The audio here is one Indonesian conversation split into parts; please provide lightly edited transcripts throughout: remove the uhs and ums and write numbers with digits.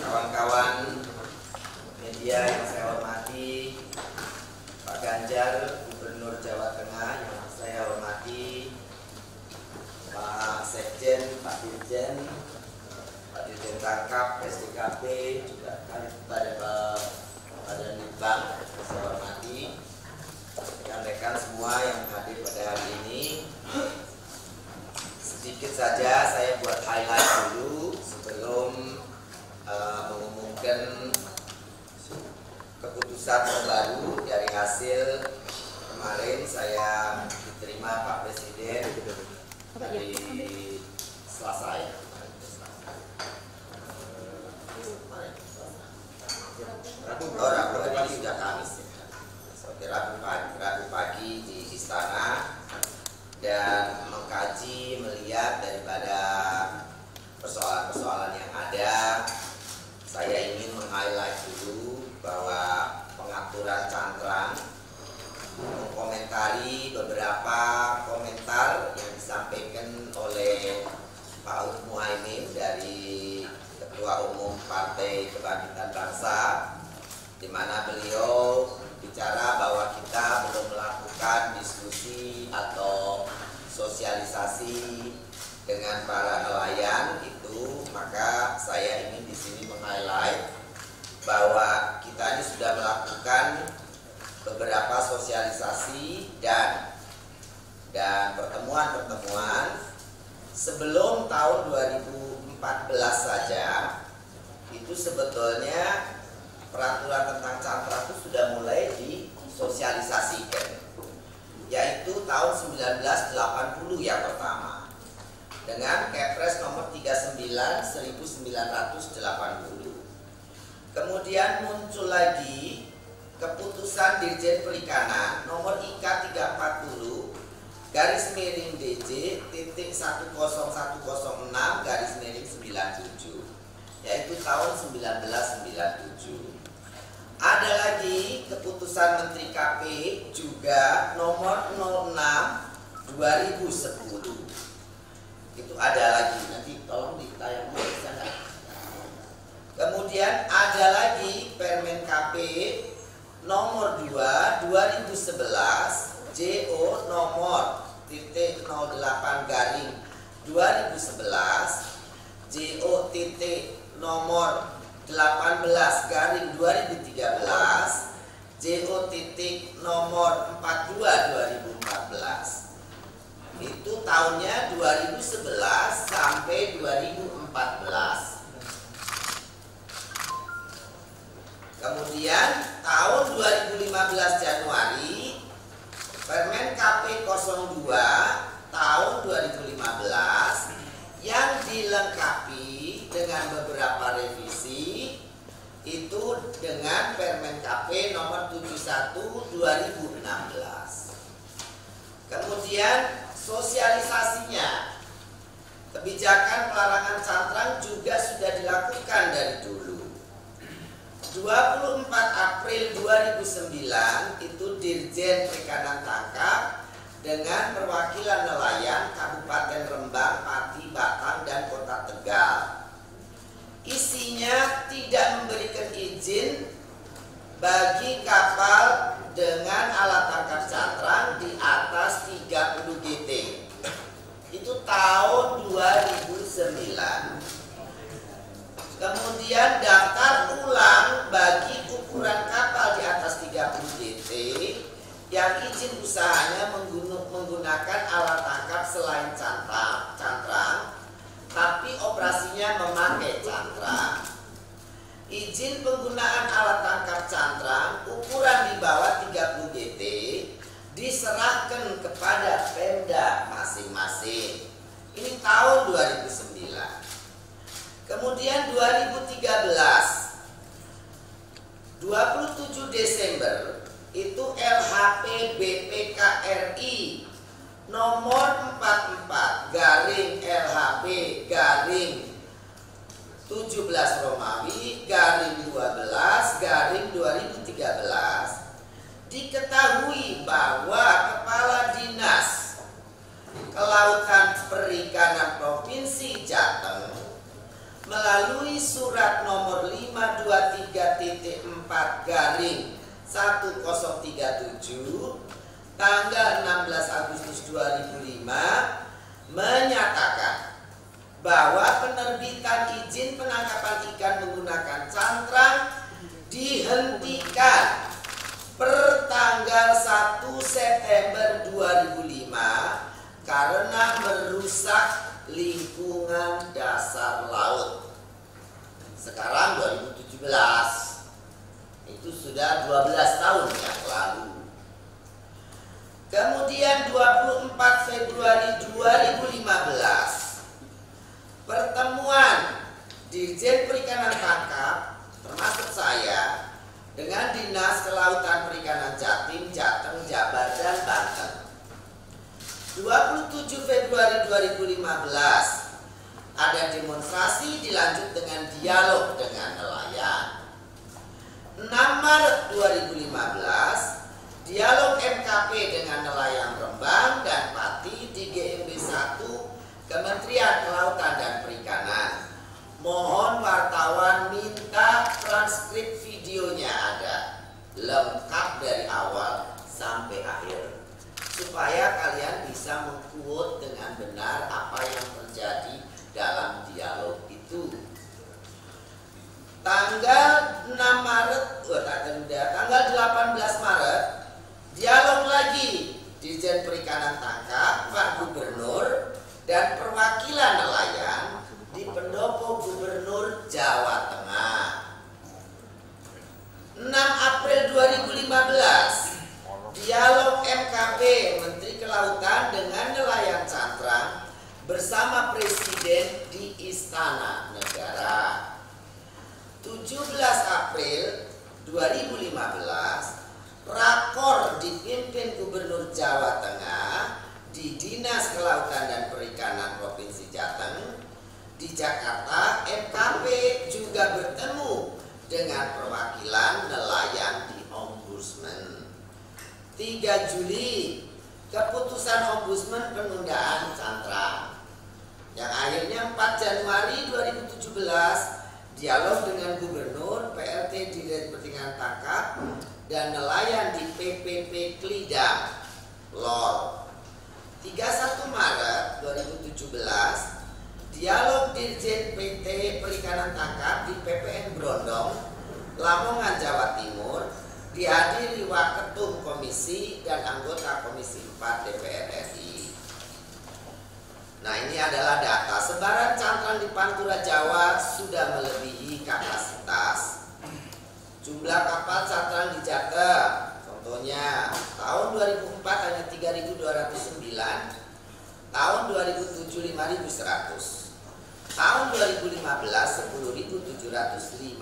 Kawan-kawan media yang saya hormati, Pak Ganjar, Gubernur Jawa Tengah yang saya hormati, Pak Sekjen, Pak Dirjen Tangkap, SDKP, juga Badan Litbang, saya hormati, rekan-rekan semua yang hadir pada hari ini. Sedikit saja saya buat highlight dulu sebelum mengumumkan keputusan terbaru dari hasil kemarin saya diterima Pak Presiden dari Selasa ya. Rabu ini sudah Kamis ya. Rabu pagi di Istana dan mengkaji, melihat daripada persoalan-persoalan yang ada. Saya ingin meng-highlight dulu bahwa pengaturan cantrang, mengomentari beberapa komentar yang disampaikan oleh Pak Muhaimin dari Ketua Umum Partai Kebangkitan Bangsa, di mana beliau bicara bahwa kita belum melakukan diskusi atau sosialisasi dengan para nelayan itu, maka saya ingin di sini meng-highlight bahwa kita ini sudah melakukan beberapa sosialisasi dan pertemuan-pertemuan sebelum tahun 2014 saja. Itu sebetulnya peraturan tentang cantrang itu sudah mulai disosialisasikan, yaitu tahun 1980 yang pertama dengan Kepres nomor 39 1980. Kemudian muncul lagi keputusan Dirjen Perikanan nomor IK 340 garis miring DJ titik 10106 garis miring 97, yaitu tahun 1997. Ada lagi keputusan Menteri KP juga nomor 06 2010. Itu ada lagi, nanti tolong ditayang bisa enggak? Kemudian ada lagi Permen KP nomor 2 2011 JO nomor titik 08 garing 2011 JO titik nomor 18 garing 2013 JO titik nomor 42 2014. Itu tahunnya 2011 sampai 2014. Kemudian tahun 2015 Januari Permen KP 02 tahun 2015 yang dilengkapi dengan beberapa revisi itu dengan Permen KP nomor 71 2016. Kemudian sosialisasinya, kebijakan pelarangan cantrang juga sudah dilakukan dari dulu. 24 April 2009 itu Dirjen Perikanan Tangkap dengan perwakilan nelayan Kabupaten Rembang, Pati, Batang, dan Kota Tegal. Isinya tidak memberikan izin bagi kapal dengan alat tangkap cantrang di atas 30 GT. Itu tahun 2009. Kemudian daftar ulang bagi ukuran kapal di atas 30 GT yang izin usahanya menggunakan alat tangkap selain cantrang, tapi operasinya memakai cantrang. Izin penggunaan alat tangkap cantrang ukuran di bawah 30 GT diserahkan kepada Pemda masing-masing. Ini tahun 2009. Kemudian 2013 27 Desember itu LHP BPKRI nomor 44 garing LHP garing 17 Romawi garing 12 garing 2013 diketahui bahwa Kepala Dinas Kelautan Perikanan Provinsi Jateng melalui surat nomor 523.4/1037 tanggal 16 Agustus 2005 menyatakan bahwa penerbitan izin penangkapan ikan menggunakan cantrang dihentikan per tanggal 1 September 2005 karena merusak lingkungan dasar laut. Sekarang 2017, itu sudah 12 tahun yang lalu. Kemudian 24 Februari 2015, pertemuan Dirjen Perikanan Tangkap termasuk saya dengan Dinas Kelautan Perikanan Jatim, Jateng, Jabar, dan Banten. 27 Februari 2015 ada demonstrasi dilanjut dengan dialog dengan nelayan. 6 Maret 2015 dialog MKP dengan nelayan Rembang dan Pati di GMB 1 Kementerian Kelautan dan Perikanan. Mohon wartawan minta transkrip videonya ada lengkap dari awal sampai akhir supaya kalian bisa mengquote dengan benar apa yang terjadi dalam dialog itu. Tanggal 6 Maret, tanggal 18 Maret, dialog lagi Dirjen Perikanan Tangkap, Pak Gubernur, dan perwakilan nelayan di Pendopo Gubernur Jawa Tengah. 6 April 2015, dialog MKP Menteri Kelautan dengan nelayan cantrang bersama Presiden di Istana Negara. 17 April 2015, rakor dipimpin Gubernur Jawa Tengah di Dinas Kelautan dan Perikanan Provinsi Jateng. Di Jakarta, MKP juga bertemu dengan perwakilan nelayan di Ombudsman. 3 Juli, keputusan Ombudsman penundaan cantrang. Yang akhirnya 4 Januari 2017, dialog dengan Gubernur, PLT Dirjen Perikanan Tangkap, dan nelayan di PPP Klidang, LOR. 31 Maret 2017, dialog Dirjen PT Perikanan Tangkap di PPN Brondong, Lamongan, Jawa Timur, dihadiri Waketum Komisi dan anggota Komisi 4 DPR RI. Nah, ini adalah data sebaran cantrang di Pantura Jawa sudah melebihi kapasitas. Jumlah kapal cantrang di Jateng, contohnya tahun 2004 hanya 3.209, tahun 2007 5.100, tahun 2015 10.758.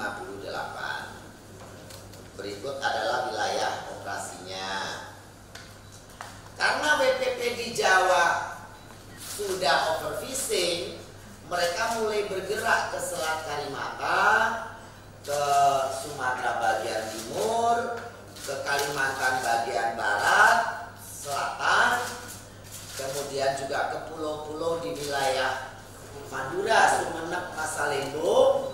Berikut adalah wilayah operasinya. Karena WPP di Jawa sudah overfishing, mereka mulai bergerak ke Selat Karimata, ke Sumatera bagian timur, ke Kalimantan bagian barat, selatan, kemudian juga ke pulau-pulau di wilayah Madura, Sumeneb, Masalembo,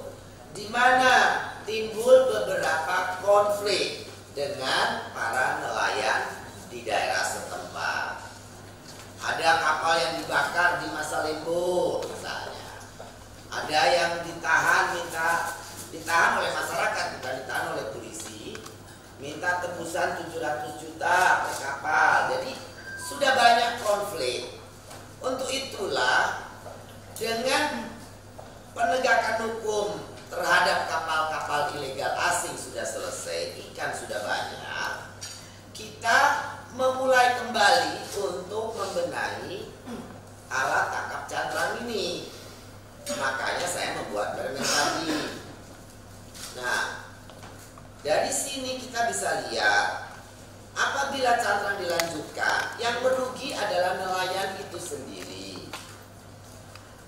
di mana timbul beberapa konflik dengan para nelayan di daerah setempat. Ada kapal yang dibakar di Masalembo misalnya. Ada yang ditahan oleh masyarakat, bukan ditahan oleh polisi, minta tebusan 700 juta per kapal. Jadi sudah banyak konflik. Untuk itulah dengan penegakan hukum terhadap kapal-kapal ilegal asing sudah selesai, ikan sudah banyak, kita memulai kembali untuk membenahi alat tangkap cantrang ini. Makanya saya membuat permen tadi. Nah, dari sini kita bisa lihat apabila cantrang dilanjutkan, yang merugi adalah nelayan itu sendiri.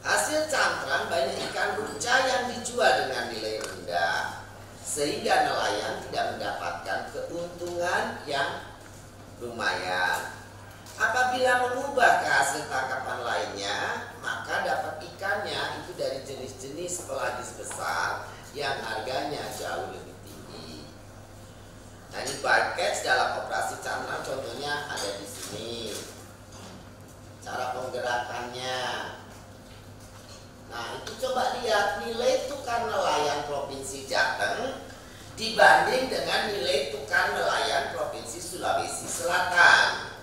Hasil cantrang banyak ikan ruca yang dijual dengan nilai rendah, sehingga nelayan tidak mendapatkan keuntungan yang lumayan. Apabila mengubah ke hasil tangkapan lainnya, maka dapat ikannya itu dari jenis-jenis jenis pelagis besar yang harganya jauh lebih tinggi. Nah, ini bycatch dalam operasi cantrang contohnya ada di sini. Cara penggerakannya. Nah, itu coba lihat nilai tukar nelayan Provinsi Jateng dibanding dengan nilai tukar nelayan Provinsi Sulawesi Selatan.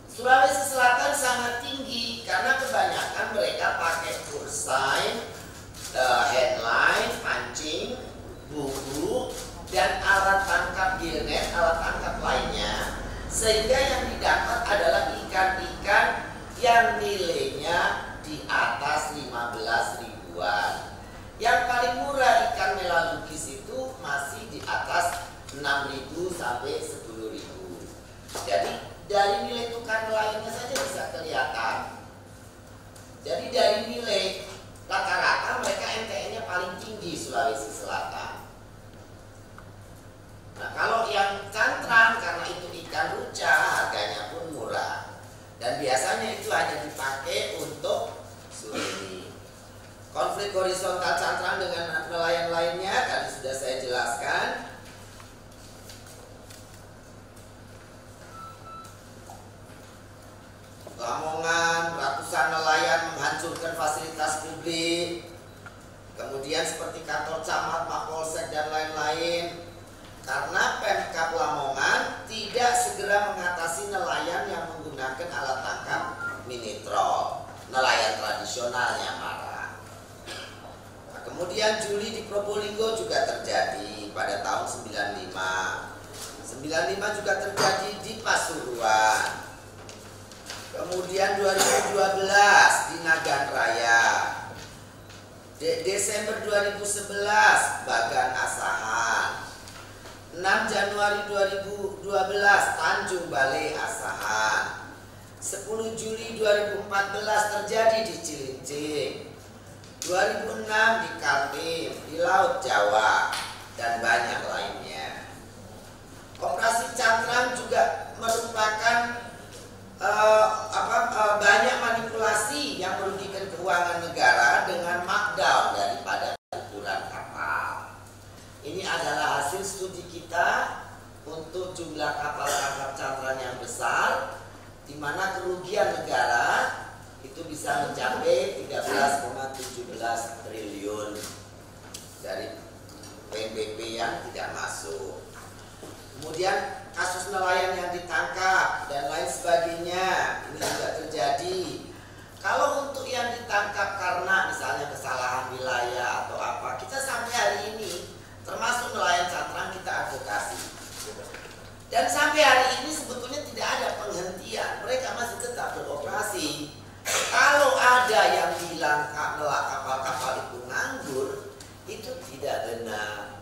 Sulawesi Selatan sangat tinggi karena kebanyakan mereka pakai kursain, headline, pancing, buku, dan alat tangkap gillnet, alat tangkap lainnya. Sehingga yang didapat adalah ikan-ikan yang nilainya di atas 15 ribuan. Yang paling murah ikan melalukis itu masih di atas 6.000 sampai 10.000. Jadi dari nilai tukar nelayannya saja bisa kelihatan. Jadi dari nilai rata-rata mereka NTN-nya paling tinggi Sulawesi Selatan. Nah, kalau yang cantrang karena itu ikan ruca harganya pun murah. Dan biasanya itu hanya dipakai untuk surimi. Konflik horizontal cantrang dengan nelayan lainnya tadi sudah saya jelaskan. Lamongan, ratusan nelayan menghancurkan fasilitas publik. Kemudian seperti kantor camat, mapolsek dan lain-lain. Karena Pemkab Lamongan tidak segera mengatasi nelayan yang menggunakan alat tangkap mini troll. Nelayan tradisionalnya marah. Nah, kemudian juli di Probolinggo juga terjadi pada tahun 95. 95 juga terjadi di Pasuruan. Kemudian 2012 di Nagan Raya. Desember 2011 Bagan Asahan. 6 Januari 2012 Tanjung Balai Asahan. 10 Juli 2014 terjadi di Cilincing. 2006 di Kaltim, di Laut Jawa, dan banyak lainnya. Operasi cantrang juga merupakan banyak manipulasi yang merugikan keuangan negara dengan markdown daripada ukuran kapal. Ini adalah hasil studi kita untuk jumlah kapal tangkap cantrang yang besar, di mana kerugian negara itu bisa mencapai 13,17 triliun dari PNBP yang tidak masuk. Kemudian kasus nelayan yang ditangkap dan lain sebagainya ini juga terjadi. Kalau untuk yang ditangkap karena misalnya kesalahan wilayah atau apa, kita sampai hari ini termasuk nelayan cantrang kita advokasi. Dan sampai hari ini sebetulnya tidak ada penghentian, mereka masih tetap beroperasi. Kalau ada yang bilang kapal-kapal itu nganggur, itu tidak benar,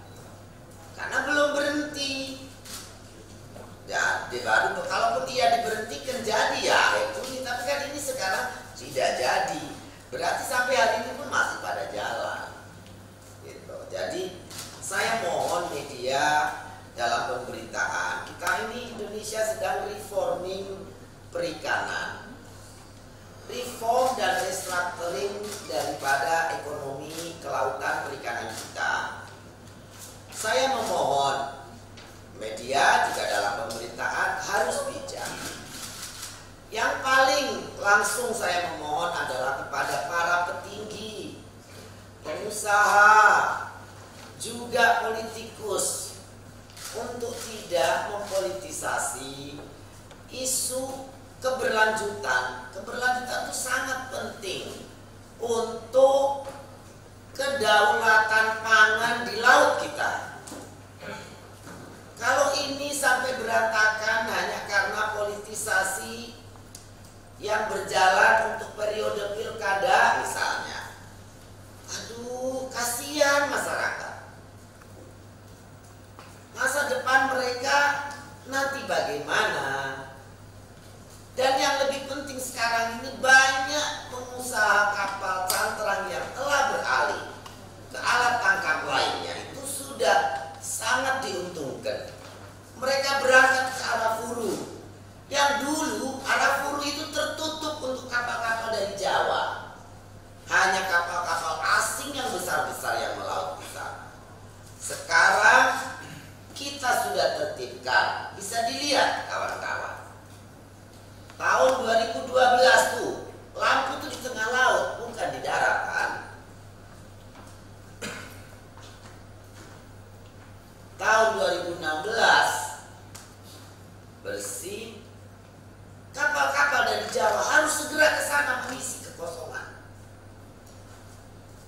karena belum berhenti. Ya, baru kalaupun dia diberhentikan jadi ya itu, tapi kan ini sekarang tidak jadi. Berarti sampai hari ini pun masih pada jalan. Gitu. Jadi saya mohon media dalam pemberitaan, kita ini Indonesia sedang reforming perikanan, reform dan restructuring daripada ekonomi kelautan perikanan kita. Saya memohon media juga dalam pemberitaan harus bijak. Yang paling langsung saya memohon adalah kepada para petinggi, pengusaha, juga politikus untuk tidak mempolitisasi isu keberlanjutan. Keberlanjutan itu sangat penting untuk kedaulatan pangan di laut kita. Kalau ini sampai berantakan hanya karena politisasi yang berjalan untuk periode pilkada misalnya, aduh kasihan masyarakat. Masa depan mereka nanti bagaimana? Dan yang lebih penting sekarang ini banyak pengusaha kapal cantrang yang telah beralih ke alat tangkap lainnya, itu sudah sangat diuntungkan. Mereka berangkat ke Arafuru, yang dulu Arafuru itu tertutup untuk kapal-kapal dari Jawa, hanya kapal-kapal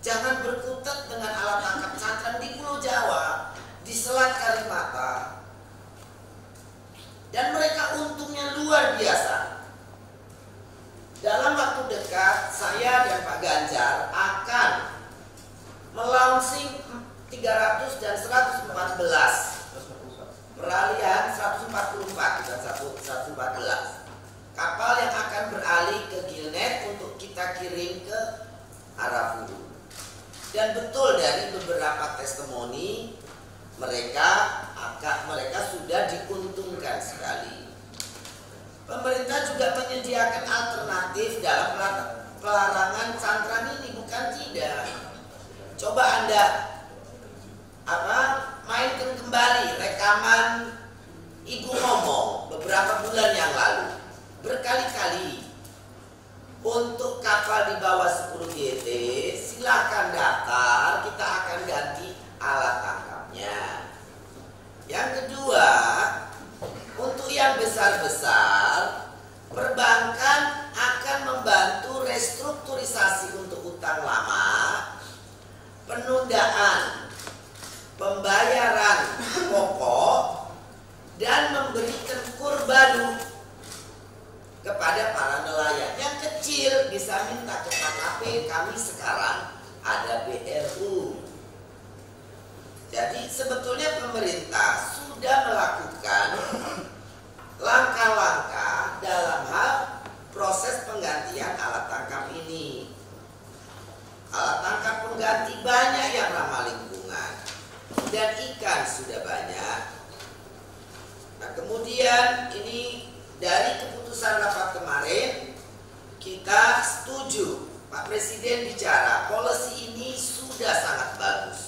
Jangan berkutat dengan alat tangkap cantrang di Pulau Jawa, di Selat Karimata. Dan mereka untungnya luar biasa. Dalam waktu dekat, saya dan Pak Ganjar akan melaunching 300 dan 114 peralihan 144 bukan 114 kapal yang akan beralih ke Gilnet untuk kita kirim ke Arafuru. Dan betul dari beberapa testimoni mereka sudah diuntungkan sekali. Pemerintah juga menyediakan alternatif dalam pelarangan cantrang ini, bukan tidak. Coba Anda mainkan kembali rekaman Ibu ngomong beberapa bulan yang lalu berkali-kali, untuk kapal di bawah 10 GT silahkan daftar, kita akan ganti alat tangkapnya. Yang kedua, untuk yang besar-besar, perbankan akan membantu restrukturisasi untuk utang lama, penundaan pembayaran pokok, dan memberikan kur baru kepada para nelayan. Yang kecil bisa minta ke KKP, kami sekarang ada BRU. Jadi sebetulnya pemerintah sudah melakukan langkah-langkah dalam hal proses penggantian alat tangkap ini. Alat tangkap pengganti banyak yang ramah lingkungan, dan ikan sudah banyak. Nah, kemudian ini dari keputusan rapat kemarin kita setuju, Pak Presiden bicara, policy ini sudah sangat bagus.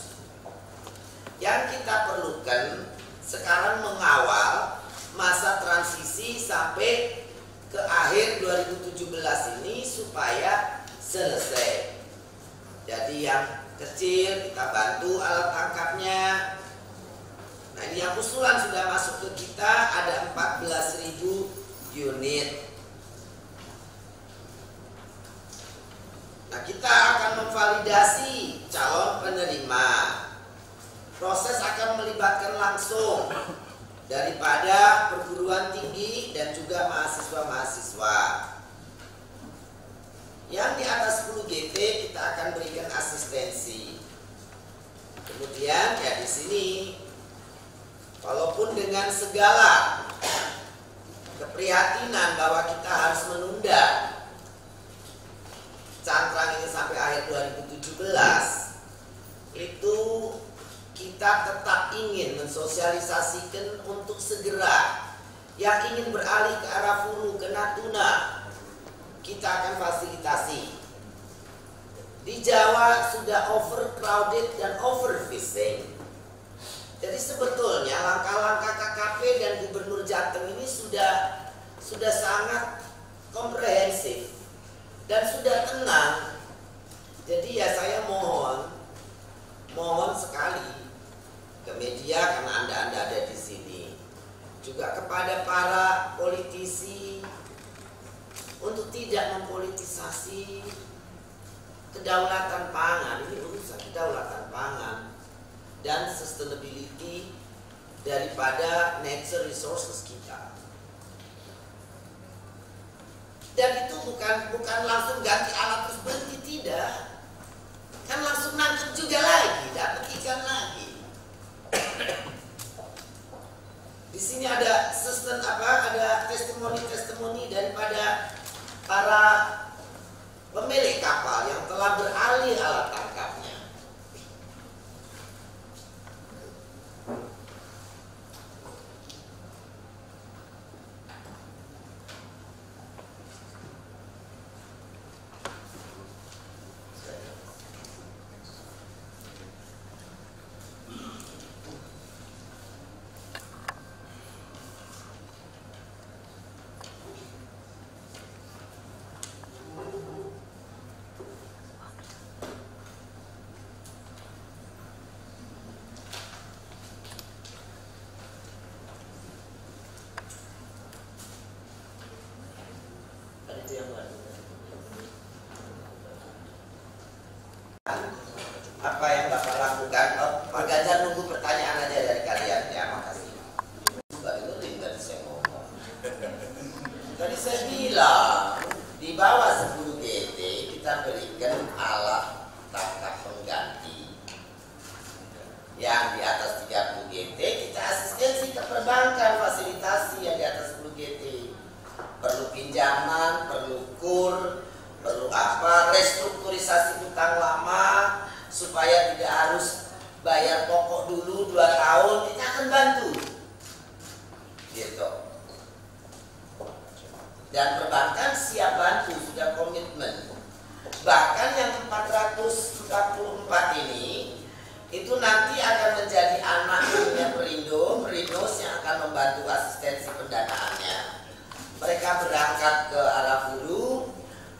Yang kita perlukan sekarang mengawal masa transisi sampai ke akhir 2017 ini supaya selesai. Jadi yang kecil kita bantu alat tangkapnya. Nah, ini yang usulan sudah masuk ke kita, ada 14.000 unit. Nah, kita akan memvalidasi calon penerima. Proses akan melibatkan langsung daripada perguruan tinggi dan juga mahasiswa-mahasiswa. Yang di atas 10 GT kita akan berikan asistensi. Kemudian ya di sini, walaupun dengan segala keprihatinan bahwa kita harus menunda cantrang ini sampai akhir 2017, itu kita tetap ingin mensosialisasikan untuk segera yang ingin beralih ke Arafuru, ke Natuna, kita akan fasilitasi. Di Jawa sudah overcrowded dan overfishing. Jadi sebetulnya langkah-langkah KKP dan Gubernur Jateng ini sudah sangat komprehensif dan sudah tenang. Jadi ya saya mohon sekali ke media, karena Anda ada di sini, juga kepada para politisi untuk tidak mempolitisasi kedaulatan pangan. Ini urusan kedaulatan pangan dan sustainability daripada natural resources kita. Dan itu bukan langsung ganti alat terus berhenti, tidak. Kan langsung nangkep juga lagi, dapat ikan lagi. Di sini ada ada testimoni daripada para pemilik kapal yang telah beralih alat tangkapnya. apa yang Bapak lakukan? Oh, Pak Ganjar nunggu pertanyaan aja dari kalian ya, makasih. Bapak dengerin tadi saya ngomong. Tadi saya bilang di bawah 10 GT kita berikan alat tangkap pengganti. Yang di atas 30 GT kita asistensi ke perbankan, fasilitasi yang di atas 10 GT. Perlu pinjaman, perlu kur, perlu apa, restrukturisasi utang lama supaya tidak harus bayar pokok dulu 2 tahun, kita akan bantu gitu. Dan perbankan siap bantu, sudah komitmen. Bahkan yang 444 ini itu nanti akan menjadi anaknya Perindo, Merinos yang akan membantu asistensi pendanaannya. Mereka berangkat ke arah hulu,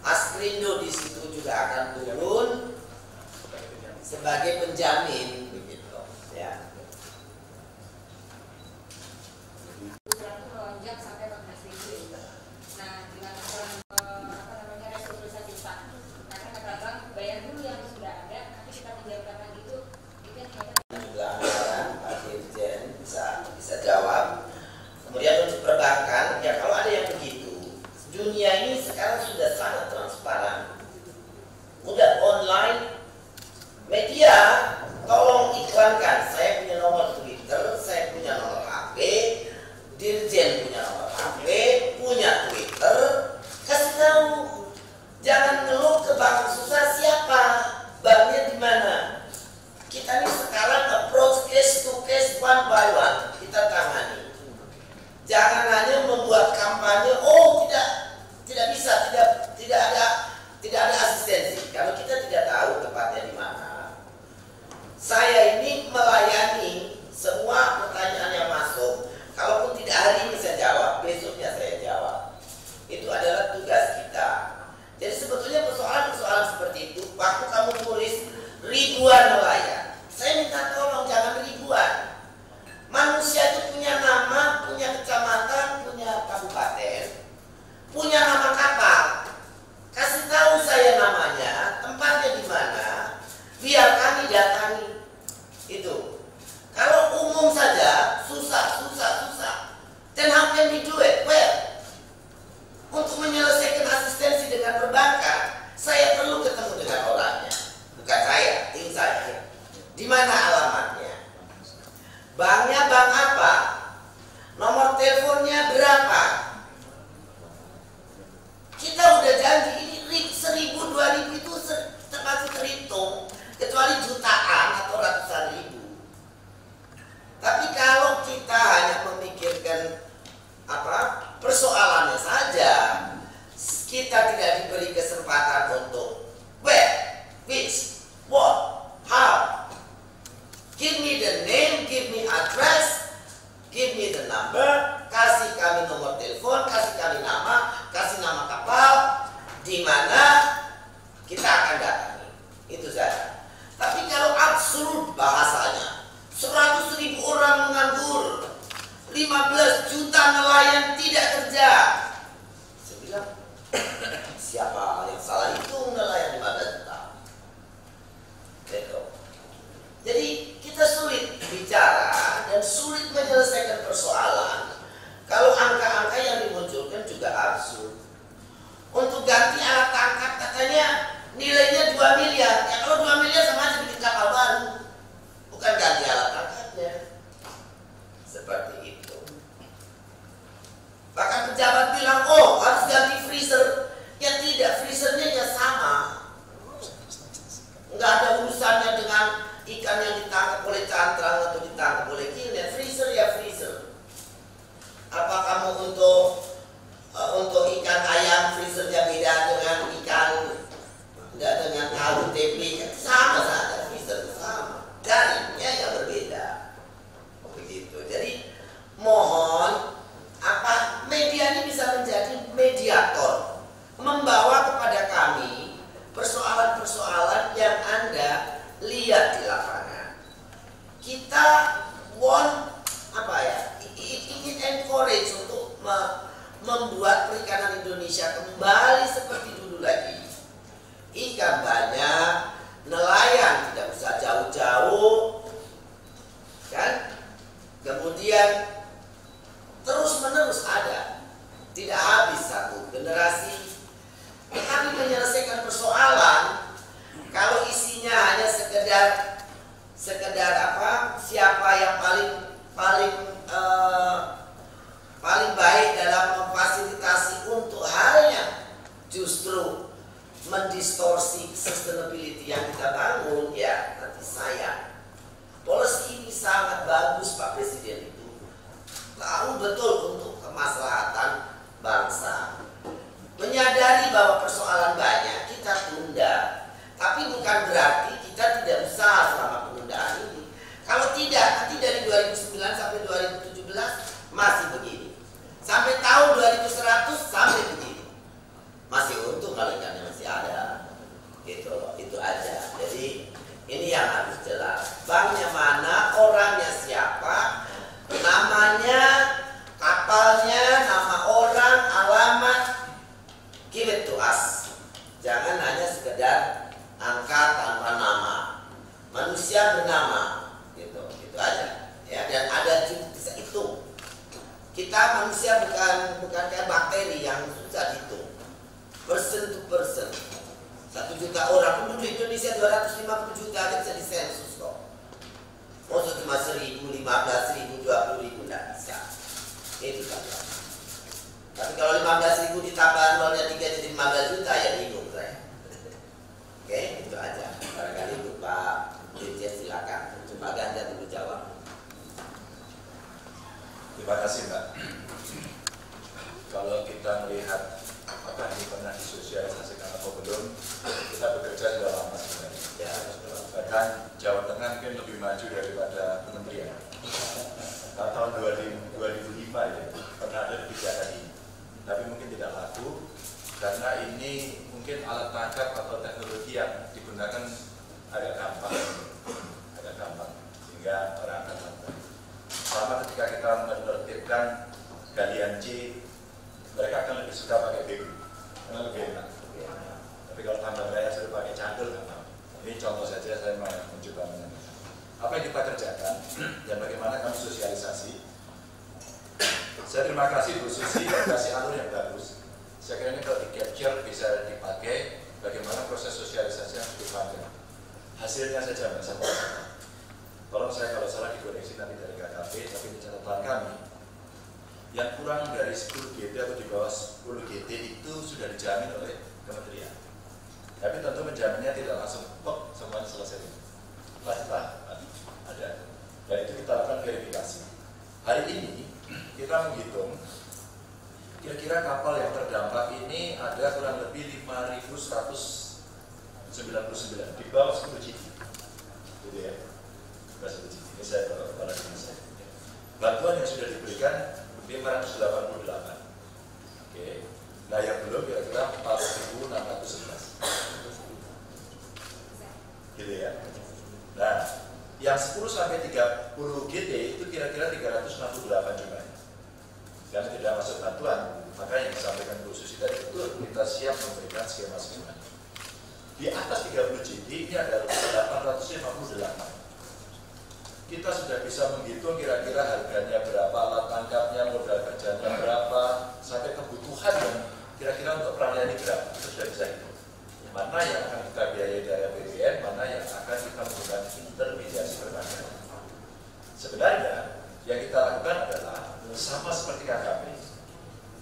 Askrindo di situ juga akan turun sebagai penjamin, begitu. Ya. Melonjak sampai 14.000. Nah, dengan restrukturisasi utang, karena kata-kata bayar dulu yang sudah ada, nanti kita pinjamkan lagi itu kan juga anggaran Pak Dirjen bisa jawab. Kemudian untuk perbankan, ya kalau ada yang begitu, dunia ini sekarang sudah sangat transparan. Udah online, media tolong iklankan. Saya punya nomor Twitter, saya punya nomor HP, Dirjen punya nomor HP, punya Twitter, kasih tahu. Jangan ngeluh ke bank susah siapa, banknya di mana. Kita ini sekarang approach case to case, one by one, kita tangani. Jangan hanya membuat kampanye, oh tidak bisa, tidak ada asistensi. Kalau kita tidak tahu tempatnya di mana. Saya ini melayani semua pertanyaan yang masuk. Kalaupun tidak hari ini saya jawab, besoknya saya jawab. Itu adalah tugas kita. Jadi sebetulnya persoalan-persoalan seperti itu, waktu kamu tulis ribuan nelayan, saya minta tolong jangan ribuan. Manusia itu punya nama, punya kecamatan, punya kabupaten, punya nama kapal. Kasih tahu saya namanya, tempatnya di mana, biar kami datangi. Itu. Kalau umum saja, susah. Dan how can we do it? Well, untuk menyelesaikan asistensi dengan perbankan, saya perlu ketemu dengan orangnya. Bukan saya, tim saya. Di mana alamatnya? Banknya bank apa? Nomor teleponnya berapa? Kita udah janji ini 1.000, 2.000 itu termasuk terhitung, kecuali jutaan atau ratusan ribu. Tapi kalau kita hanya memikirkan persoalannya saja, kita tidak diberi kesempatan untuk where, which, what, how. Give me the name, give me address, give me the number, kasih kami nomor telepon, kasih kami nama, kasih nama kapal, di mana kita akan datangi. Itu saja. Tapi kalau absurd bahasanya, 100.000 orang menganggur, 15 juta nelayan tidak kerja. Saya bilang, siapa yang salah itu nelayan 15 juta? Gitu. Jadi kita sulit bicara dan sulit menyelesaikan persoalan kalau angka-angka yang dimunculkan juga absurd. Untuk ganti alat tangkap katanya nilainya 2 miliar. Ya kalau 2 miliar sama aja bikin kapal baru. Bukan ganti alat tangkapnya. Seperti itu. Bahkan pejabat bilang, oh harus ganti freezer. Ya tidak, freezernya ya sama. Nggak ada urusannya dengan ikan yang ditangkap oleh cantrang atau ditangkap oleh kilner. Freezer ya freezer. Apa kamu untuk ikan ayam freezernya beda dengan ikan dengan tahu tempe? Sama saja, freezer sama. Jaringnya yang berbeda. Begitu. Jadi mohon media ini bisa menjadi mediator, membawa kepada kami persoalan-persoalan yang Anda lihat di lapangan. Kita ingin encourage untuk membuat perikanan Indonesia kembali seperti dulu lagi. Ikan banyak, nelayan tidak usah policy sustainability yang kita bangun, ya nanti saya. Policy ini sangat bagus Pak Presiden itu. Tahu betul untuk kemaslahatan bangsa. Menyadari bahwa persoalan banyak kita tunda. Tapi bukan berarti kita tidak usaha selama penundaan ini. Kalau tidak, nanti dari 2009 sampai 2017 masih begini. Sampai tahun 2100 sampai begini. Masih untung kalau ikannya masih ada. Gitu loh, itu aja. Jadi ini yang harus jelas. Banknya mana, orangnya siapa, namanya, kapalnya, nama orang, alamat, give it to us. Jangan hanya sekedar angka tanpa nama. Manusia bernama, gitu aja. Ya, dan ada bisa hitung. Kita manusia bukan kayak bakteri yang susah dihitung. Person to person. 1 juta orang penduduk Indonesia 250 juta aja bisa disensus kok. Maksud cuma 1.000, 15.000, 20.000 tidak bisa. Itu saja. Tapi kalau 15.000 ditambah nolnya 3 jadi 15 juta ya bingung saya. Oke, itu aja. Barangkali itu Pak Dirjen silakan. Coba Ganda dulu jawab. Terima kasih Mbak. Kalau kita melihat apakah ini pernah disosialisasikan atau belum, kita bekerja sudah lama sebenarnya. Ya, Bahkan Jawa Tengah mungkin lebih maju daripada kementerian. Tahun 2005 ya, pernah ada kebijakan ini. Tapi mungkin tidak laku karena ini mungkin alat tangkap atau teknologi yang digunakan agak gampang, sehingga orang akan lakukan. Sama ketika kita menertibkan galian C, mereka akan lebih suka pakai BU karena lebih enak. Tapi kalau tambah raya sudah pakai candul, ini contoh saja saya mencoba menanyakan apa yang kita kerjakan dan bagaimana kami sosialisasi. Saya terima kasih Bu Susi kasih alur yang bagus. Saya kira ini kalau di capture bisa dipakai bagaimana proses sosialisasi yang cukup panjang. Hasilnya saja Mbak Sabah. Tolong saya kalau salah dikoreksi nanti dari KKP, tapi di catatan kami yang kurang dari 10 GT atau di bawah 10 GT itu sudah dijamin oleh kementerian. Tapi tentu menjaminnya tidak langsung semuanya selesai. Lah ada. Dan itu kita lakukan verifikasi. Hari ini kita menghitung kira-kira kapal yang terdampak ini ada kurang lebih 5.199 di bawah 10 GT. Gitu ya. Ini saya kepala dinas saya. Bantuan yang sudah diberikan 588. Oke. Nah yang belum kira-kira 4.611. Gitu ya. Nah, yang 10 sampai 30 GT itu kira-kira 368 jumlahnya. Karena tidak masuk bantuan, maka yang disampaikan Bu Susi tadi itu kita siap memberikan skema-skema. Di atas 30 GT ini ada 858. Kita sudah bisa menghitung kira-kira harganya berapa, alat tangkapnya, modal kerjanya berapa, sampai kebutuhan dan kira-kira untuk perannya berapa, itu sudah bisa hitung. Mana yang akan kita biayai dari APBN, mana yang akan kita menggunakan intermediasi perbankan. Sebenarnya yang kita lakukan adalah sama seperti KKP.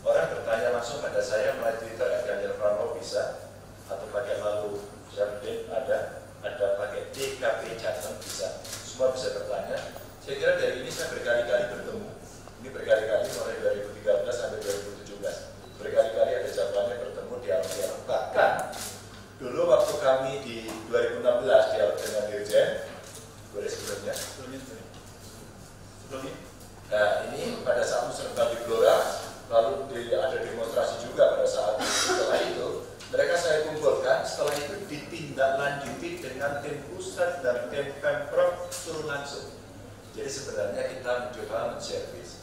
Orang bertanya langsung pada saya melalui Twitter Ganjar Pranowo bisa, atau pakai lalu Syarudin ada pakai DKP Jateng bisa. Semua bisa bertanya. Saya kira dari ini saya berkali-kali bertemu. Ini berkali-kali mulai 2013 sampai 2017. Berkali-kali ada jawabannya bertemu dialog-dialog. Bahkan dulu waktu kami di 2016 dialog dengan Dirjen, boleh sebelumnya? Sebelumnya? Nah ini pada saat musyawarah di Blora, lalu ada demonstrasi juga pada saat setelah itu. Mereka saya kumpulkan, setelah itu ditindaklanjuti dengan tim pusat dan tim pemprov turun langsung. Jadi sebenarnya kita mencoba menservis.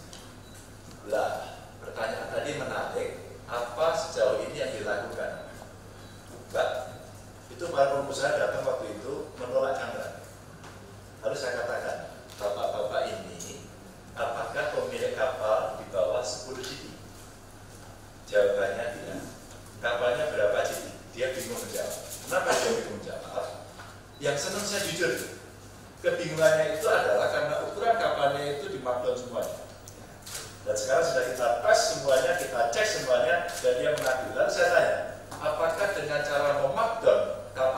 Lah, pertanyaan tadi menarik, apa sejauh ini yang dilakukan? Mbak, itu para pengusaha datang waktu itu menolak anggaran. Harus saya katakan, bapak-bapak ini, apakah pemilik kapal di bawah 10 GT? Jawabannya tidak. Kapalnya berapa GT? Dia bingung menjawab. Kenapa dia bingung menjawab? Yang senang saya jujur, kebingungannya itu adalah karena ukuran kapalnya itu di markdown semuanya. Dan sekarang sudah kita tes semuanya, kita cek semuanya, dan dia mengaku. Lalu saya tanya, apakah dengan cara memarkdown kapal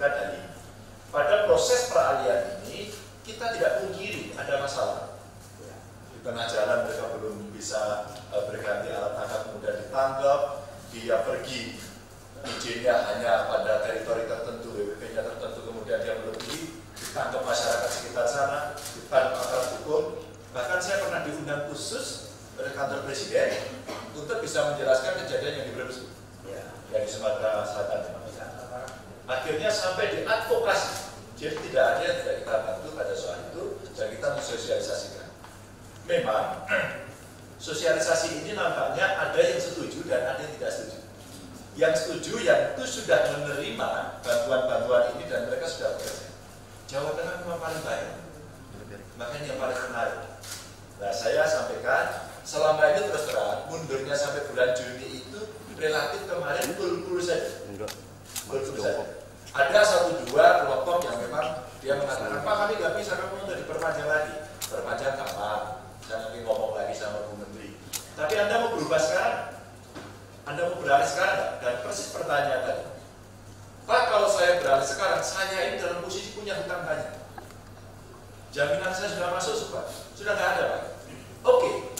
sampaikan tadi, pada proses peralihan ini kita tidak pungkiri ada masalah. Di tengah jalan mereka belum bisa berganti alat tangkap, kemudian ditangkap, dia pergi, izinnya hanya pada teritori tertentu, WWP-nya tertentu, kemudian dia melebihi, ditangkap masyarakat sekitar sana, ditangkap aparat hukum. Bahkan saya pernah diundang khusus oleh kantor presiden untuk bisa menjelaskan kejadian yang di Brebes, yang di Sumatera Selatan. Akhirnya sampai diadvokasi, jadi tidak ada yang tidak kita bantu pada soal itu, dan kita mensosialisasikan. Memang sosialisasi ini nampaknya ada yang setuju dan ada yang tidak setuju. Yang setuju yang itu sudah menerima bantuan-bantuan ini dan mereka sudah bekerja. Jawa Tengah memang paling baik, makanya yang paling menarik. Nah, saya sampaikan selama ini terus terang mundurnya sampai bulan Juni itu relatif kemarin full saja. Ada 1-2 kelompok yang memang dia mengatakan, Pak, kami nggak bisa, kamu untuk diperpanjang lagi. Perpanjang kapan? Saya nanti ngomong lagi sama Bu Menteri. Tapi Anda mau berubah sekarang? Anda mau beralih sekarang nggak? Dan persis pertanyaan tadi, Pak, kalau saya beralih sekarang, saya ini dalam posisi punya hutang banyak. Jaminan saya sudah masuk, Pak. Sudah nggak ada, Pak. Oke,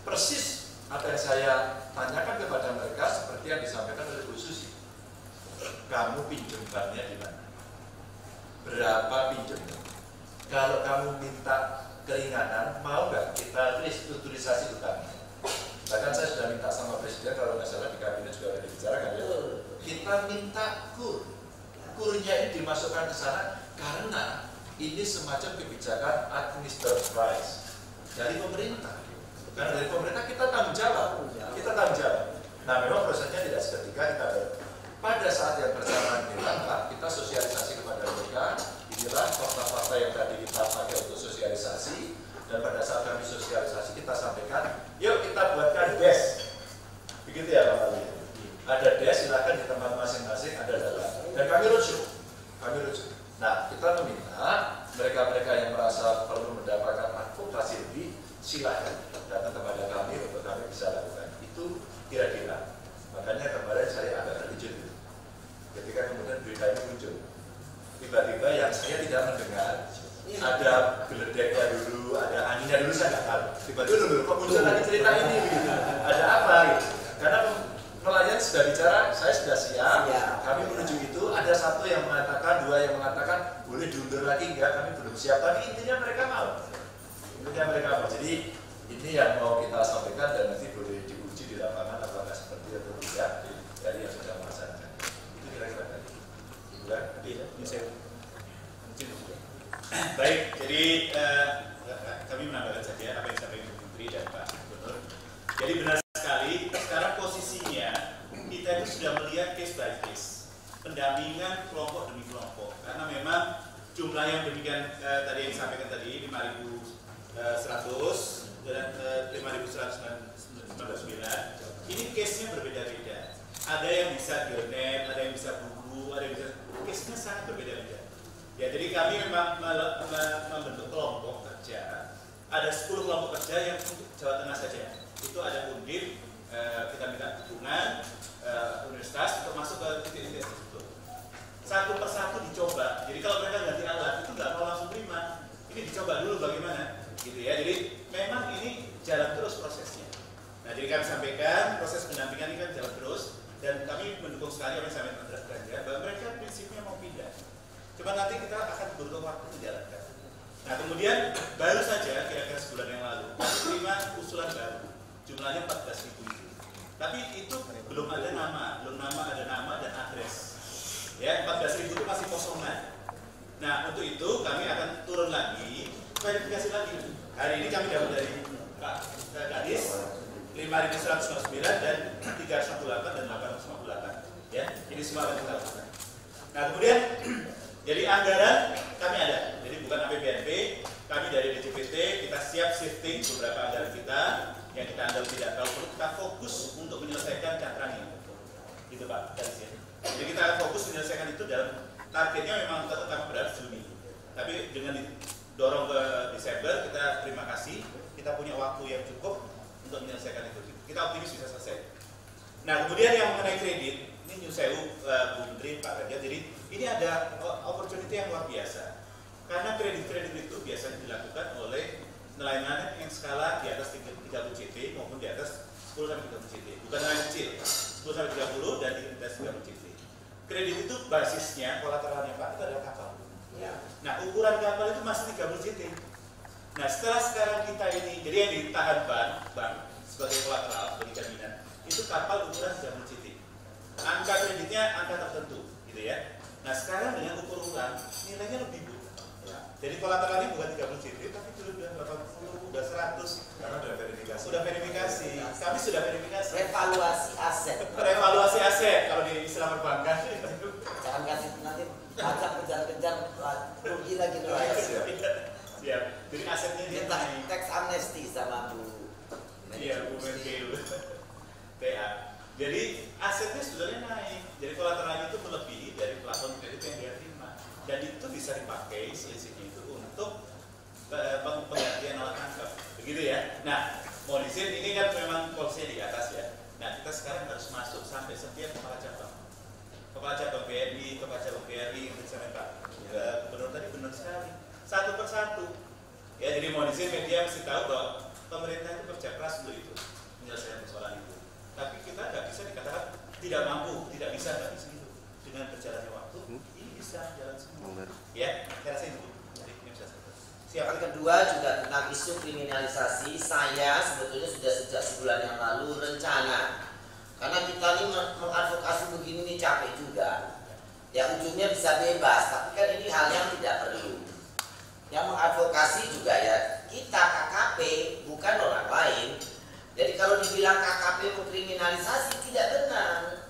persis apa yang saya tanyakan kepada mereka seperti yang disampaikan oleh Bu Susi. Kamu pinjam banknya di mana? Berapa pinjamnya? Kalau kamu minta keringanan, mau nggak kita restrukturisasi utangnya? Bahkan saya sudah minta sama Presiden, kalau nggak salah di kabinet juga ada dibicarakan ya. Kita minta kurnya ini dimasukkan ke sana karena ini semacam kebijakan administered price dari pemerintah. Karena dari pemerintah kita tanggung jawab. Nah, memang prosesnya tidak seketika kita pada saat yang bersamaan ditangkap, kita sosialisasi kepada mereka. Inilah fakta-fakta yang tadi kita pakai untuk sosialisasi. Dan pada saat kami sosialisasi kita sampaikan, yuk kita buatkan desk. Begitu ya Pak Ali. Ada desk, silakan di tempat masing-masing ada data. Dan kami rujuk. Nah, kita meminta mereka-mereka yang merasa perlu mendapatkan advokasi lebih, silakan datang kepada kami untuk kami bisa lakukan. Itu kira-kira. Makanya kemarin saya agak terkejut ketika kemudian berita ini muncul. Tiba-tiba yang saya tidak mendengar, ada geledeknya dulu, ada anginnya dulu, saya nggak tahu. Tiba-tiba kok muncul lagi cerita ini begitu. Ada apa gitu? Karena nelayan sudah bicara, saya sudah siap, kami menuju itu. Ada satu yang mengatakan, 2 yang mengatakan boleh diundur lagi enggak, kami belum siap. Tapi intinya mereka mau. Jadi ini yang mau kita sampaikan dan nanti boleh diuji di lapangan apakah seperti atau tidak dari yang sudah melaksanakan. Itu kira-kira tadi. Baik, jadi kami menambahkan saja apa yang disampaikan Ibu Menteri dan Pak Gubernur. Jadi benar sekali, sekarang posisinya kita itu sudah melihat case by case, pendampingan kelompok demi kelompok. Karena memang jumlah yang demikian tadi yang disampaikan tadi 5.100 dan 5.199, ini case-nya berbeda-beda. Ada yang bisa Bionet, ada yang bisa buku, ada yang bisa, case-nya sangat berbeda-beda. Ya, jadi kami memang membentuk kelompok kerja. Ada 10 kelompok kerja yang untuk Jawa Tengah saja. Itu ada Undip, kita minta dukungan universitas untuk masuk ke titik-titik tersebut. Satu persatu dicoba. Jadi kalau mereka ganti alat itu nggak mau langsung terima. Ini dicoba dulu bagaimana, gitu ya. Jadi memang ini jalan terus prosesnya. Nah, jadi kami sampaikan proses pendampingan ini kan jalan terus dan kami mendukung sekali apa yang disampaikan Mas Ganja bahwa mereka prinsipnya mau pindah. Cuma nanti kita akan butuh waktu menjalankan. Nah, kemudian baru saja kira-kira sebulan yang lalu terima usulan baru, jumlahnya 14.000 itu. Tapi itu belum ada nama, ada nama dan adres. Ya, 14.000 itu masih kosongan. Nah, untuk itu kami akan turun lagi, verifikasi lagi. Hari ini kami dapat dari Pak Kadis 5.199 dan 318 dan 858. Ya, ini semua akan kita lakukan. Nah, kemudian jadi anggaran kami ada, jadi bukan APBNP, kami dari DJPT kita siap shifting beberapa anggaran kita yang kita anggap tidak terlalu perlu, kita fokus untuk menyelesaikan cantrang ini. Gitu Pak, dari sini. Jadi kita fokus menyelesaikan itu dalam targetnya memang tetap berat Juni. Tapi dengan didorong ke Desember, kita terima kasih, kita punya waktu yang cukup untuk menyelesaikan itu. Kita optimis bisa selesai. Nah, kemudian yang mengenai kredit, ini New Sewu, Bu Menteri, Pak Ganjar. Jadi ini ada opportunity yang luar biasa. Karena kredit-kredit itu biasanya dilakukan oleh nelayan yang skala di atas 30 CT maupun di atas 10 sampai 30 CT. Bukan nelayan kecil, 10 sampai 30 dan di atas 30 CT. Kredit itu basisnya, kolateralnya Pak, itu adalah kapal. Ya. Nah, ukuran kapal itu masih 30 CT. Nah, setelah sekarang kita ini, jadi yang ditahan bank sebagai kolateral, sebagai jaminan, itu kapal ukuran 30 CT. Angka kreditnya angka tertentu, gitu ya. Nah, sekarang dengan ukuran nilainya lebih Bu. Ya. Jadi kolateralnya bukan 30 CT, tapi sudah 80, sudah 100. Karena sudah verifikasi. Sudah verifikasi. Kami sudah verifikasi. Revaluasi aset. Revaluasi aset kalau di istilah perbankan. Jangan kasih nanti pajak kejar-kejar rugi lagi nelayan. Siap. Jadi asetnya dia Kita naik. tax amnesty sama Bu. Iya, Bu Menkeu. TA. Jadi asetnya sebenarnya naik. Jadi kolateralnya itu melebihi dari plafon kredit yang dia terima. Dan itu bisa dipakai selisihnya itu untuk penggantian alat tangkap. Begitu ya. Nah, mohon izin ini kan memang polisinya di atas ya. Nah, kita sekarang harus masuk sampai setiap kepala cabang. Kepala cabang BNI, kepala cabang BRI, yang sampai Pak Gubernur tadi benar sekali. Satu persatu. Ya, jadi mohon izin media mesti tahu bahwa pemerintah itu kerja keras untuk itu, menyelesaikan persoalan itu. Tapi kita nggak bisa dikatakan tidak mampu, tidak bisa gitu. Dengan berjalannya waktu, ini bisa jalan semua. Ya, saya rasa itu. Jadi ini bisa selesai. Siap. Yang kedua juga tentang isu kriminalisasi. Saya sebetulnya sudah sejak sebulan yang lalu rencana, karena kita ini mengadvokasi begini nih capek juga. Ya ujungnya bisa bebas, tapi kan ini hal yang tidak perlu. Yang mengadvokasi juga ya kita KKP, bukan orang lain. Jadi kalau dibilang KKP mengkriminalisasi tidak benar.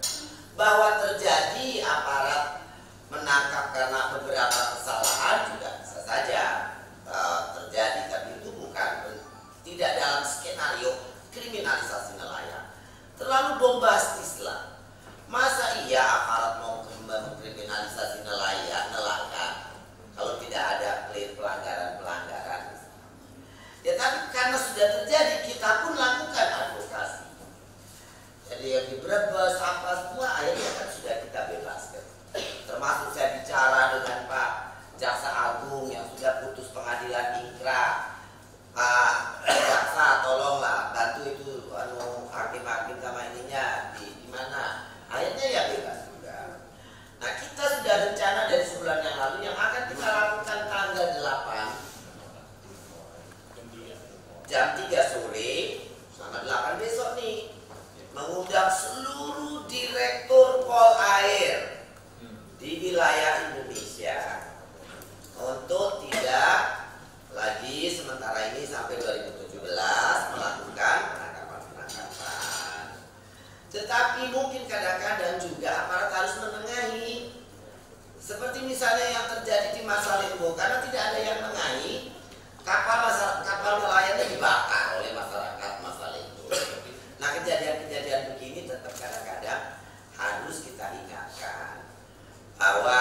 Bahwa terjadi aparat menangkap karena beberapa kesalahan juga bisa saja terjadi, tapi itu bukan tidak dalam skenario kriminalisasi nelayan. Terlalu bombastis lah. Masa iya aparat mau mengkriminalisasi nelayan kalau tidak ada pelanggaran-pelanggaran. Ya tapi karena sudah terjadi kita pun lakukan advokasi. Jadi yang di Brebes apa semua akhirnya kan sudah kita bebaskan. Termasuk saya bicara dengan Pak Jaksa Agung yang sudah putus pengadilan ingkrah. Pak Jaksa tolonglah bantu itu hakim-hakim sama ininya di mana. Akhirnya ya bebas juga. Nah kita sudah rencana dari sebulan yang lalu yang akan kita lakukan tanggal 8 jam 3 sore sama 8 besok nih, mengundang seluruh direktur Polair di wilayah Indonesia untuk tidak lagi sementara ini sampai 2017 melakukan penangkapan. Tetapi mungkin kadang-kadang juga aparat harus menengahi, seperti misalnya yang terjadi di Masa Limbo, karena tidak ada yang menengahi, kapal nelayannya dibakar oleh masyarakat Masa Limbo. Nah kejadian-kejadian begini tetap kadang-kadang harus kita ingatkan bahwa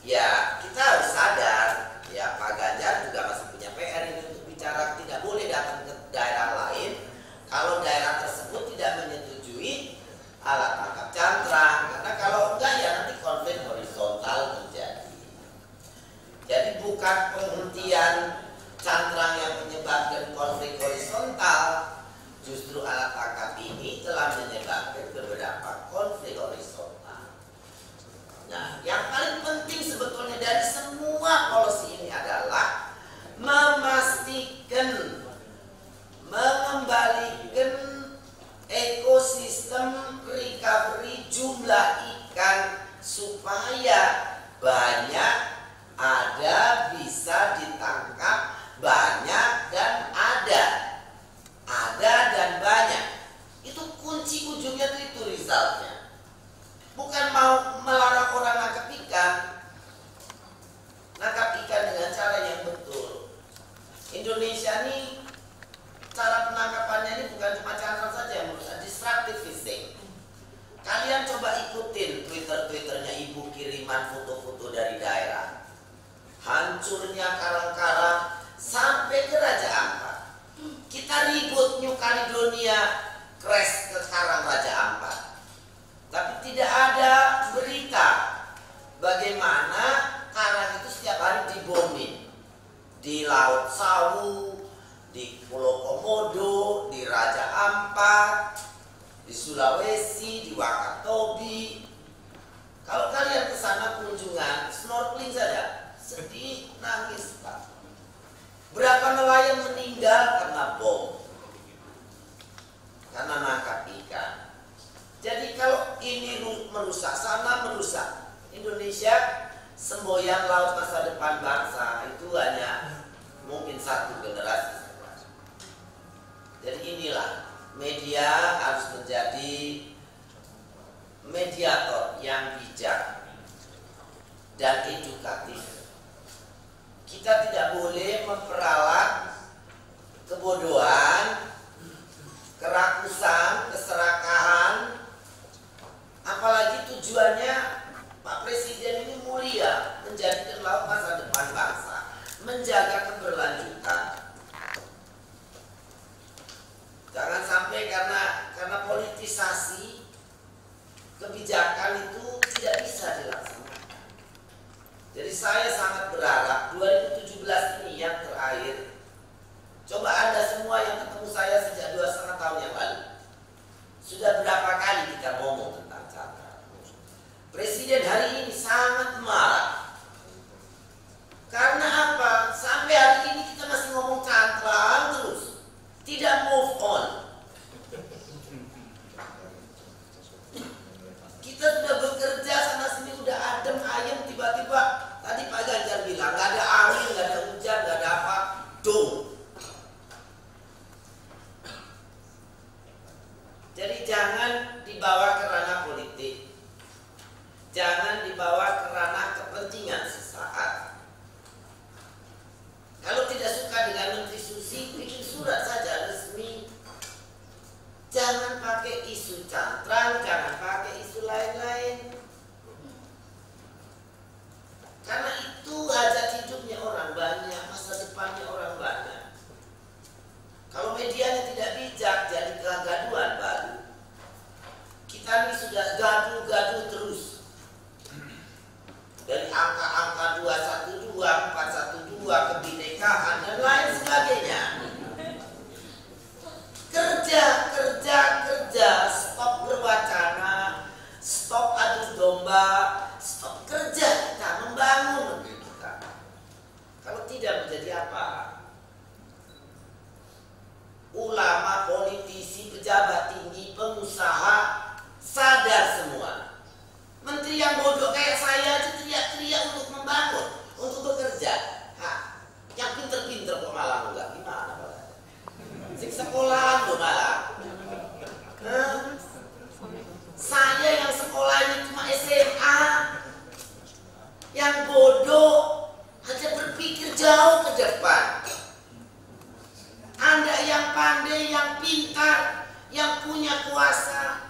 ya kita harus sadar ya Pak Ganjar juga masih punya PR ini untuk bicara, tidak boleh datang ke daerah lain kalau daerah tersebut tidak menyetujui alat tangkap cantrang, karena kalau enggak ya nanti konflik horizontal terjadi. Jadi bukan penghentian cantrang yang menyebabkan konflik horizontal, justru alat tangkap ini telah menyebabkan beberapa konflik horizontal. Nah, yang paling penting sebetulnya dari semua policy ini adalah memastikan, mengembalikan ekosistem recovery jumlah ikan supaya banyak ada, bisa ditangkap banyak dan ada dan banyak. Itu kunci ujungnya itu resultnya. Bukan mau melarang orang nangkap ikan. Nangkap ikan dengan cara yang betul. Indonesia ini cara penangkapannya ini bukan cuma cantrang saja, destructive fishing. Kalian coba ikutin Twitternya Ibu kiriman foto-foto dari daerah. Hancurnya karang-karang sampai ke Raja Ampat. Kita ribut New Caledonia crash ke karang Raja Ampat. Tapi tidak ada berita bagaimana karang itu setiap hari dibombing di Laut Sawu, di Pulau Komodo, di Raja Ampat, di Sulawesi, di Wakatobi. Kalau kalian ke sana kunjungan, snorkeling saja, sedih, nangis, Pak. Berapa nelayan meninggal karena bom, karena nangkap ikan. Jadi kalau ini merusak, sana merusak. Indonesia semboyan laut masa depan bangsa itu hanya mungkin satu generasi. Jadi inilah media harus menjadi mediator yang bijak dan edukatif. Kita tidak boleh memperalat kebodohan, kerakusan, keserakahan, apalagi tujuannya Pak Presiden ini mulia, menjadikan laut masa depan bangsa, menjaga keberlanjutan. Jangan sampai karena politisasi kebijakan itu tidak bisa dilaksanakan. Jadi saya sangat berharap 2017 ini yang terakhir. Coba Anda semua yang ketemu saya sejak 2,5 tahun yang lalu, sudah berapa kali kita ngomong tentang cantrang? Presiden hari ini sangat marah. Karena apa? Sampai hari ini kita masih ngomong cantrang terus, tidak move on. Kita sudah bekerja sana sini, udah adem ayem, tiba-tiba tadi Pak Ganjar bilang nggak ada angin, nggak ada hujan, nggak ada apa, dong. Jadi jangan dibawa ke ranah politik, jangan dibawa ke ranah kepentingan sesaat. Kalau tidak suka dengan Menteri Susi, bikin surat saja resmi. Jangan pakai isu cantrang, jangan pakai isu lain-lain. Karena itu hajat hidupnya orang banyak, masa depannya orang banyak. Kalau medianya tidak bijak, jadi kegaduhan baru. Kita ini sudah gaduh-gaduh terus. Dari angka-angka 212, 412, kebinekaan dan lain sebagainya. Kerja, stop berwacana, stop adu domba, stop kerja kita, membangun negeri kita. Kalau tidak menjadi apa? Ulama, politisi, pejabat tinggi, pengusaha sadar semua. Menteri yang bodoh kayak saya aja teriak-teriak untuk membangun, untuk bekerja. Yang pinter-pinter kok malah enggak, gimana Pak? Siksa sekolahan loh malah. Saya yang sekolahnya cuma SMA, yang bodoh hanya berpikir jauh ke depan. Anda yang pandai, yang pintar, yang punya kuasa,